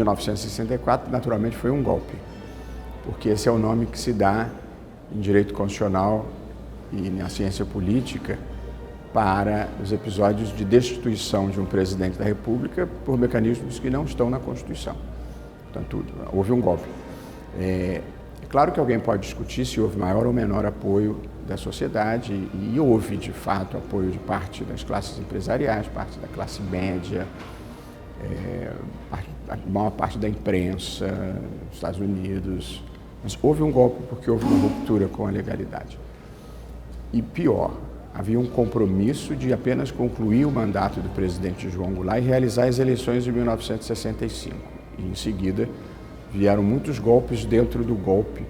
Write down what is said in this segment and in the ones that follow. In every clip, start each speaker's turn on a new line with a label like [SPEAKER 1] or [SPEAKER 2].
[SPEAKER 1] 1964, naturalmente, foi um golpe, porque esse é o nome que se dá em direito constitucional e na ciência política para os episódios de destituição de um presidente da República por mecanismos que não estão na Constituição. Portanto, houve um golpe. É claro que alguém pode discutir se houve maior ou menor apoio da sociedade, e houve, de fato, apoio de parte das classes empresariais, parte da classe média, a maior parte da imprensa, dos Estados Unidos. Mas houve um golpe porque houve uma ruptura com a legalidade. E pior, havia um compromisso de apenas concluir o mandato do presidente João Goulart e realizar as eleições de 1965. E, em seguida, vieram muitos golpes dentro do golpe,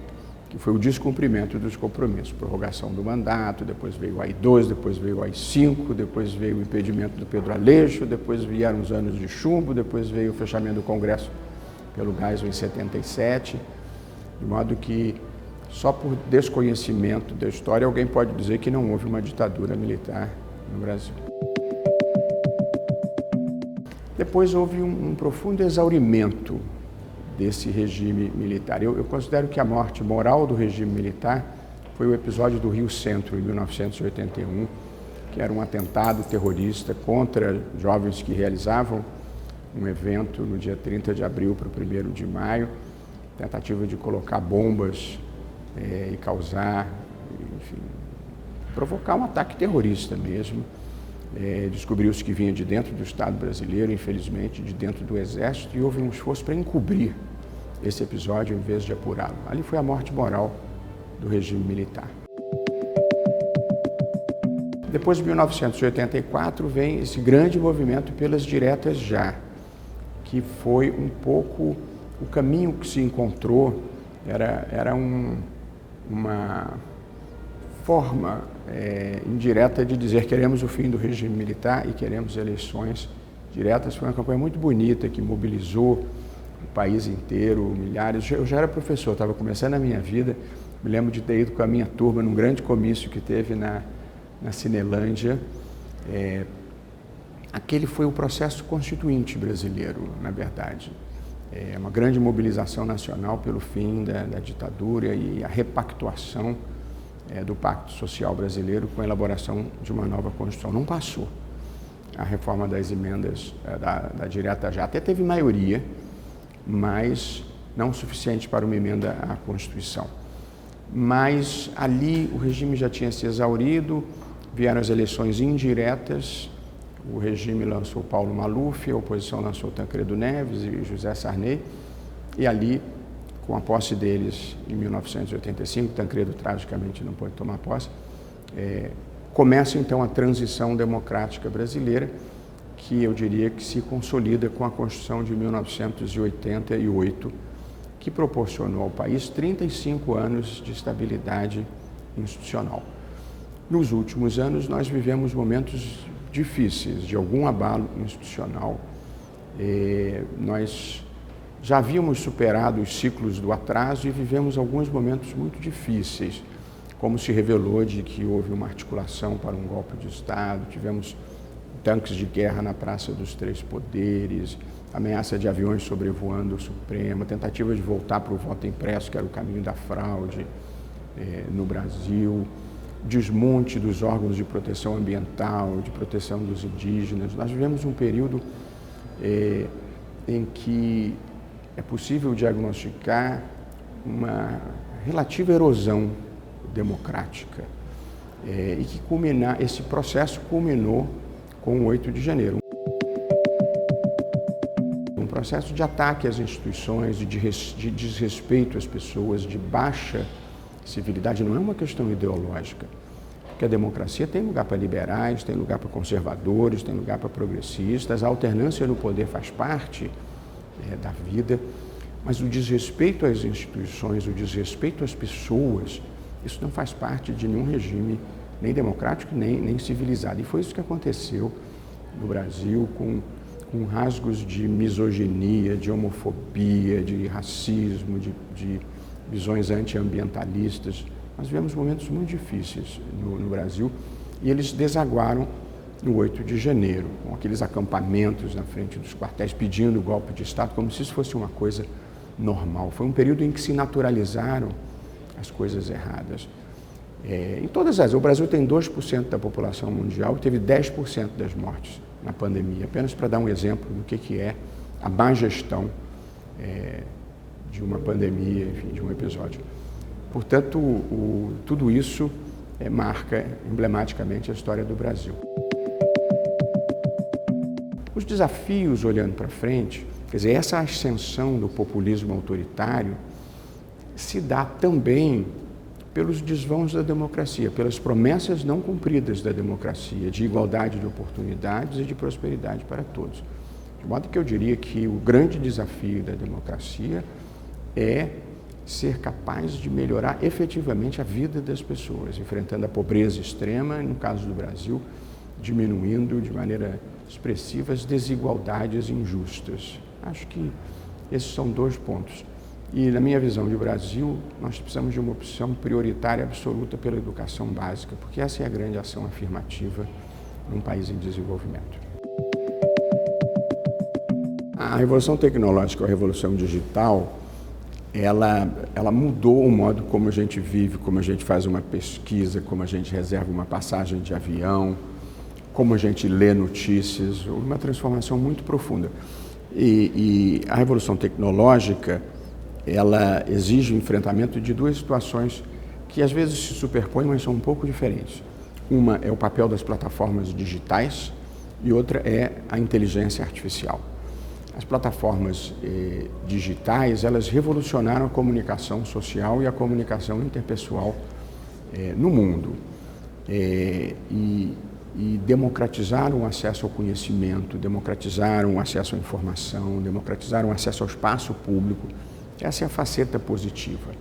[SPEAKER 1] que foi o descumprimento dos compromissos. Prorrogação do mandato, depois veio o AI-2, depois veio o AI-5, depois veio o impedimento do Pedro Aleixo, depois vieram os anos de chumbo, depois veio o fechamento do Congresso pelo Geisel em 77, de modo que só por desconhecimento da história alguém pode dizer que não houve uma ditadura militar no Brasil. Depois houve um profundo exaurimento desse regime militar. Eu considero que a morte moral do regime militar foi o episódio do Rio Centro, em 1981, que era um atentado terrorista contra jovens que realizavam um evento no dia 30 de abril para o 1º de maio, tentativa de colocar bombas e causar, enfim, provocar um ataque terrorista mesmo. Descobriu-se que vinha de dentro do Estado brasileiro, infelizmente, de dentro do Exército, e houve um esforço para encobrir esse episódio em vez de apurá-lo. Ali foi a morte moral do regime militar. Depois de 1984 vem esse grande movimento pelas diretas já, que foi um pouco o caminho que se encontrou, era uma forma indireta de dizer queremos o fim do regime militar e queremos eleições diretas. Foi uma campanha muito bonita que mobilizou o país inteiro, milhares. Eu já era professor, estava começando a minha vida, me lembro de ter ido com a minha turma num grande comício que teve na Cinelândia. Aquele foi o processo constituinte brasileiro, na verdade. Uma grande mobilização nacional pelo fim da ditadura e a repactuação do Pacto Social Brasileiro com a elaboração de uma nova Constituição. Não passou a reforma das emendas da direta já. Até teve maioria, mas não suficiente para uma emenda à Constituição. Mas ali o regime já tinha se exaurido, vieram as eleições indiretas, o regime lançou Paulo Maluf, a oposição lançou Tancredo Neves e José Sarney, e ali, com a posse deles em 1985, Tancredo tragicamente não pôde tomar posse, começa então a transição democrática brasileira, que eu diria que se consolida com a Constituição de 1988, que proporcionou ao país 35 anos de estabilidade institucional. Nos últimos anos, nós vivemos momentos difíceis, de algum abalo institucional. Nós já havíamos superado os ciclos do atraso e vivemos alguns momentos muito difíceis, como se revelou de que houve uma articulação para um golpe de Estado, tivemos tanques de guerra na Praça dos Três Poderes, ameaça de aviões sobrevoando o Supremo, tentativa de voltar para o voto impresso, que era o caminho da fraude no Brasil, desmonte dos órgãos de proteção ambiental, de proteção dos indígenas. Nós vivemos um período em que é possível diagnosticar uma relativa erosão democrática e que esse processo culminou com o 8 de janeiro. Um processo de ataque às instituições, de desrespeito às pessoas, de baixa civilidade. Não é uma questão ideológica, porque a democracia tem lugar para liberais, tem lugar para conservadores, tem lugar para progressistas, a alternância no poder faz parte da vida, mas o desrespeito às instituições, o desrespeito às pessoas, isso não faz parte de nenhum regime, nem democrático, nem civilizado. E foi isso que aconteceu no Brasil, com rasgos de misoginia, de homofobia, de racismo, de visões antiambientalistas. Nós vivemos momentos muito difíceis no Brasil e eles desaguaram no 8 de janeiro, com aqueles acampamentos na frente dos quartéis pedindo o golpe de Estado, como se isso fosse uma coisa normal. Foi um período em que se naturalizaram as coisas erradas. Em todas as... O Brasil tem 2% da população mundial e teve 10% das mortes na pandemia, apenas para dar um exemplo do que é a má gestão de uma pandemia, enfim, de um episódio. Portanto, tudo isso marca emblematicamente a história do Brasil. Os desafios olhando para frente, quer dizer, essa ascensão do populismo autoritário se dá também pelos desvãos da democracia, pelas promessas não cumpridas da democracia, de igualdade de oportunidades e de prosperidade para todos. De modo que eu diria que o grande desafio da democracia é ser capaz de melhorar efetivamente a vida das pessoas, enfrentando a pobreza extrema, no caso do Brasil, diminuindo de maneira expressiva as desigualdades injustas. Acho que esses são 2 pontos. E, na minha visão de Brasil, nós precisamos de uma opção prioritária absoluta pela educação básica, porque essa é a grande ação afirmativa num país em desenvolvimento. A revolução tecnológica, a revolução digital, ela mudou o modo como a gente vive, como a gente faz uma pesquisa, como a gente reserva uma passagem de avião, como a gente lê notícias, uma transformação muito profunda. E a revolução tecnológica, ela exige o enfrentamento de 2 situações que às vezes se superpõem, mas são um pouco diferentes. Uma é o papel das plataformas digitais e outra é a inteligência artificial. As plataformas digitais, elas revolucionaram a comunicação social e a comunicação interpessoal no mundo e democratizaram o acesso ao conhecimento, democratizaram o acesso à informação, democratizaram o acesso ao espaço público. Essa é a faceta positiva.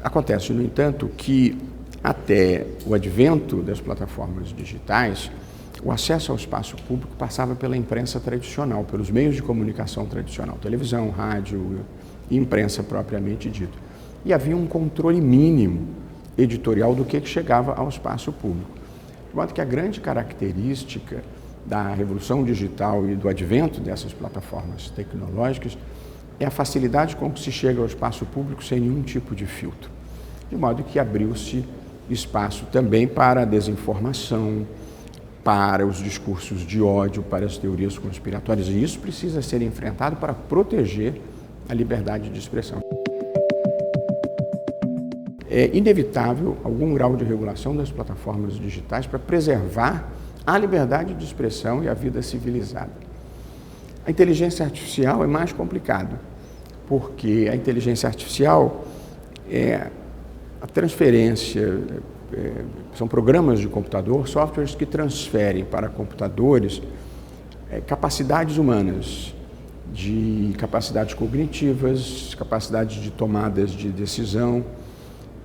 [SPEAKER 1] Acontece, no entanto, que até o advento das plataformas digitais, o acesso ao espaço público passava pela imprensa tradicional, pelos meios de comunicação tradicional, televisão, rádio e imprensa propriamente dito. E havia um controle mínimo editorial do que chegava ao espaço público. De modo que a grande característica da revolução digital e do advento dessas plataformas tecnológicas é a facilidade com que se chega ao espaço público sem nenhum tipo de filtro. De modo que abriu-se espaço também para a desinformação, para os discursos de ódio, para as teorias conspiratórias. E isso precisa ser enfrentado para proteger a liberdade de expressão. É inevitável algum grau de regulação das plataformas digitais para preservar a liberdade de expressão e a vida civilizada. A inteligência artificial é mais complicado, porque a inteligência artificial é a transferência, são programas de computador, softwares que transferem para computadores capacidades humanas, de capacidades cognitivas, capacidades de tomadas de decisão.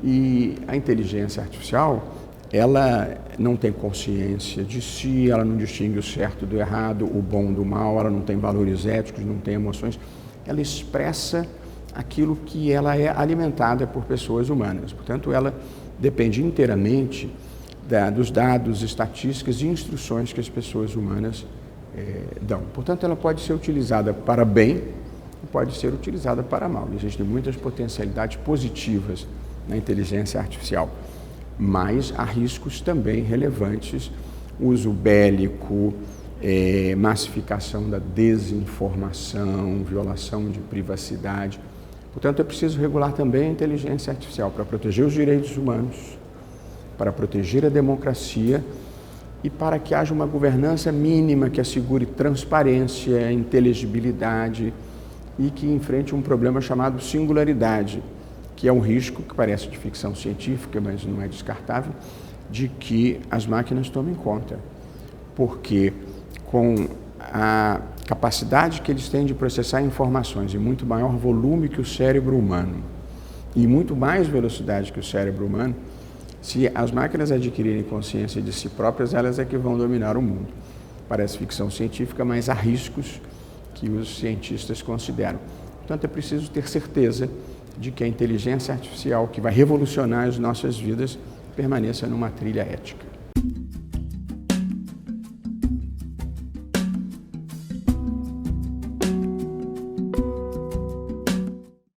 [SPEAKER 1] E a inteligência artificial, ela não tem consciência de si, ela não distingue o certo do errado, o bom do mal, ela não tem valores éticos, não tem emoções. Ela expressa aquilo que ela é alimentada por pessoas humanas. Portanto, ela depende inteiramente dos dados, estatísticas e instruções que as pessoas humanas dão. Portanto, ela pode ser utilizada para bem e pode ser utilizada para mal. Existem muitas potencialidades positivas na inteligência artificial, mas há riscos também relevantes, uso bélico, massificação da desinformação, violação de privacidade. Portanto, é preciso regular também a inteligência artificial para proteger os direitos humanos, para proteger a democracia e para que haja uma governança mínima que assegure transparência, inteligibilidade e que enfrente um problema chamado singularidade, que é um risco que parece de ficção científica, mas não é descartável, de que as máquinas tomem conta. Porque com a capacidade que eles têm de processar informações em muito maior volume que o cérebro humano e muito mais velocidade que o cérebro humano, se as máquinas adquirirem consciência de si próprias, elas é que vão dominar o mundo. Parece ficção científica, mas há riscos que os cientistas consideram. Portanto, é preciso ter certeza de que a inteligência artificial, que vai revolucionar as nossas vidas, permaneça numa trilha ética.